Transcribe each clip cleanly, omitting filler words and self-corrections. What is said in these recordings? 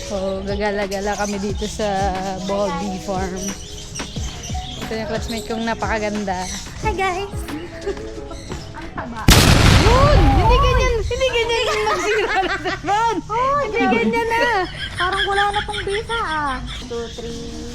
So, gagala-gala kami dito sa Ball Bee Farm. Ito yung classmate kong napakaganda. Hi guys! Ang taba. Yun! Hindi ganyan yung magsira na naman! Hindi ganyan na! Parang wala na pong bisa ah. 2, 3.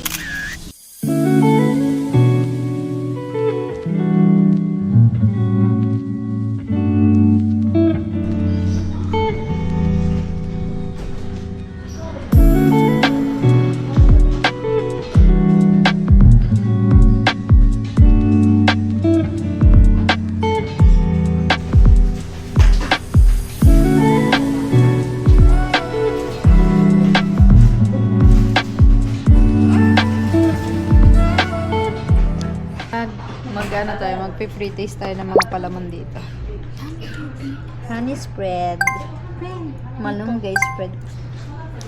Mag-ano tayo, magpe-free taste tayo ng mga palaman dito. Honey spread. Malunggay spread.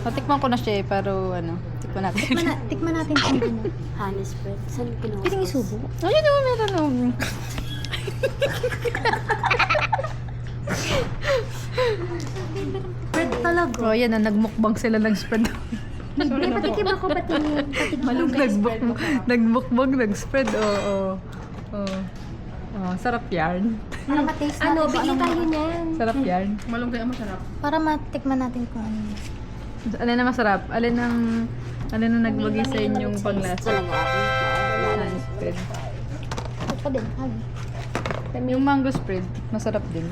Natikman ko na siya eh, pero ano, tikman natin. Tikman natin kung ano. Honey spread. Saan pinuha? Pwedeng isubo. Ayun naman, meron o. Spread talaga. Oh, yan na, nagmukbang sila ng spread. Hindi, patikim ako, patingin. Nagmukbang, nag-spread, oo. Oh, sarap yan. Para ma-taste natin. Ano, bigyan tayo niyan. Sarap yan. Malunggay ang masarap. Para matikman natin kung ano. Alin na masarap? Alin ang nagbagay sa inyong panglasa? Spread. Ito pa din. Yung mango spread, masarap din.